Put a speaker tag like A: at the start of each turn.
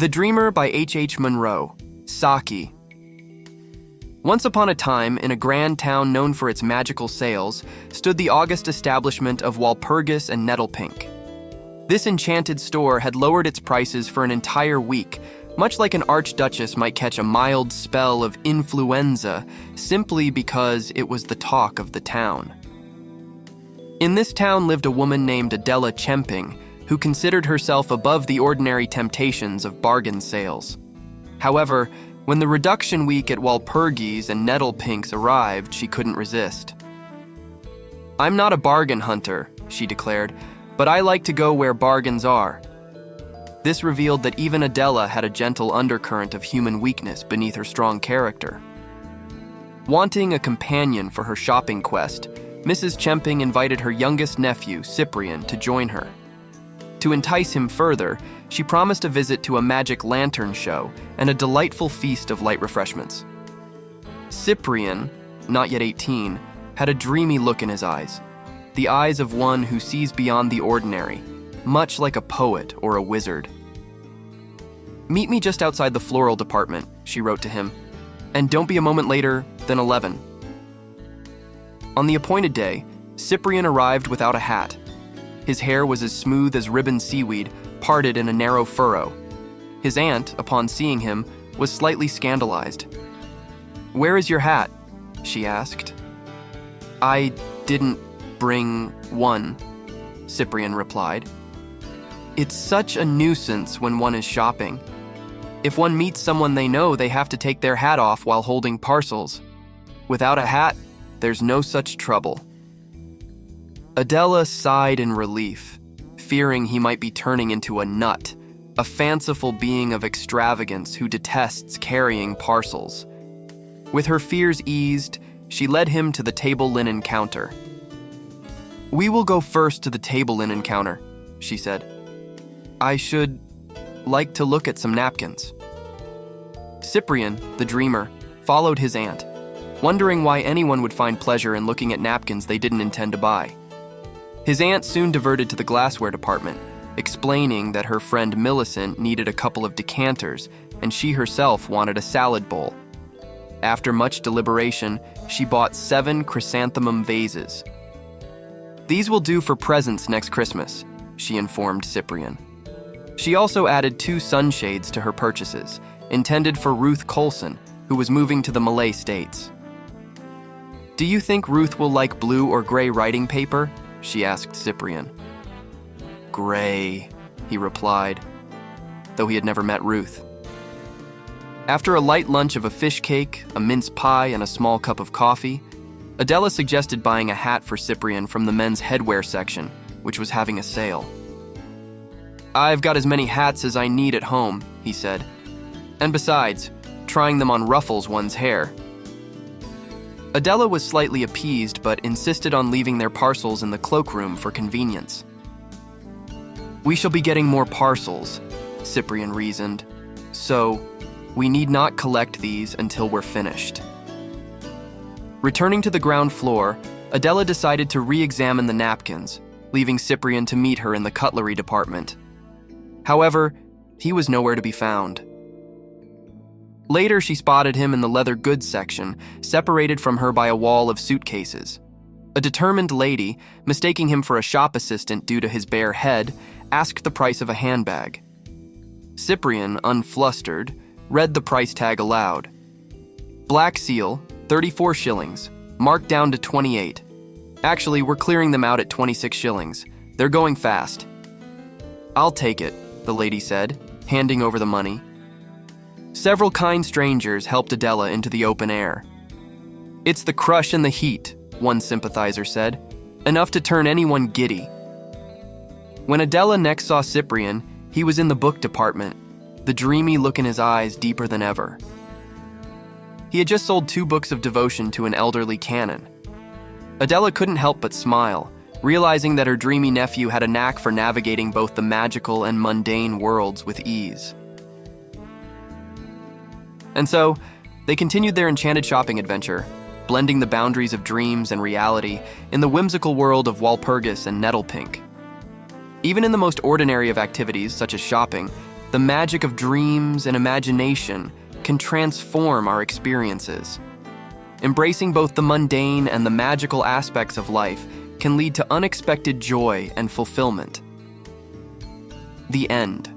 A: The Dreamer by H. Munro, Saki. Once upon a time, in a grand town known for its magical sails, stood the august establishment of Walperus and Nettlepink. This enchanted store had lowered its prices for an entire week, much like an archduchess might catch a mild spell of influenza simply because it was the talk of the town. In this town lived a woman named Adela Chemping, who considered herself above the ordinary temptations of bargain sales. However, when the reduction week at Walpurgis and Nettlepink's arrived, she couldn't resist. "I'm not a bargain hunter," she declared, "but I like to go where bargains are." This revealed that even Adela had a gentle undercurrent of human weakness beneath her strong character. Wanting a companion for her shopping quest, Mrs. Chemping invited her youngest nephew, Cyprian, to join her. To entice him further, she promised a visit to a magic lantern show and a delightful feast of light refreshments. Cyprian, not yet 18, had a dreamy look in his eyes, the eyes of one who sees beyond the ordinary, much like a poet or a wizard. "Meet me just outside the floral department," she wrote to him, "and don't be a moment later than 11. On the appointed day, Cyprian arrived without a hat. His hair was as smooth as ribbon seaweed, parted in a narrow furrow. His aunt, upon seeing him, was slightly scandalized. "Where is your hat?" she asked. "I didn't bring one," Cyprian replied. "It's such a nuisance when one is shopping. If one meets someone they know, they have to take their hat off while holding parcels. Without a hat, there's no such trouble." Adela sighed in relief, fearing he might be turning into a nut, a fanciful being of extravagance who detests carrying parcels. With her fears eased, she led him to the table linen counter. "We will go first to the table linen counter," she said. "I should like to look at some napkins." Cyprian, the dreamer, followed his aunt, wondering why anyone would find pleasure in looking at napkins they didn't intend to buy. His aunt soon diverted to the glassware department, explaining that her friend Millicent needed a couple of decanters and she herself wanted a salad bowl. After much deliberation, she bought 7 chrysanthemum vases. "These will do for presents next Christmas," she informed Cyprian. She also added 2 sunshades to her purchases, intended for Ruth Colson, who was moving to the Malay States. "Do you think Ruth will like blue or gray writing paper?" she asked Cyprian. "Gray," he replied, though he had never met Ruth. After a light lunch of a fish cake, a mince pie, and a small cup of coffee, Adela suggested buying a hat for Cyprian from the men's headwear section, which was having a sale. "I've got as many hats as I need at home," he said. "And besides, trying them on ruffles one's hair." Adela was slightly appeased but insisted on leaving their parcels in the cloakroom for convenience. "We shall be getting more parcels," Cyprian reasoned, "so we need not collect these until we're finished." Returning to the ground floor, Adela decided to re-examine the napkins, leaving Cyprian to meet her in the cutlery department. However, he was nowhere to be found. Later, she spotted him in the leather goods section, separated from her by a wall of suitcases. A determined lady, mistaking him for a shop assistant due to his bare head, asked the price of a handbag. Cyprian, unflustered, read the price tag aloud. "Black seal, 34 shillings, marked down to 28. Actually, we're clearing them out at 26 shillings. They're going fast." "I'll take it," the lady said, handing over the money. Several kind strangers helped Adela into the open air. "It's the crush and the heat," one sympathizer said, "enough to turn anyone giddy." When Adela next saw Cyprian, he was in the book department, the dreamy look in his eyes deeper than ever. He had just sold 2 books of devotion to an elderly canon. Adela couldn't help but smile, realizing that her dreamy nephew had a knack for navigating both the magical and mundane worlds with ease. And so, they continued their enchanted shopping adventure, blending the boundaries of dreams and reality in the whimsical world of Walpurgis and Nettlepink. Even in the most ordinary of activities, such as shopping, The magic of dreams and imagination can transform our experiences. Embracing both the mundane and the magical aspects of life can lead to unexpected joy and fulfillment. The end.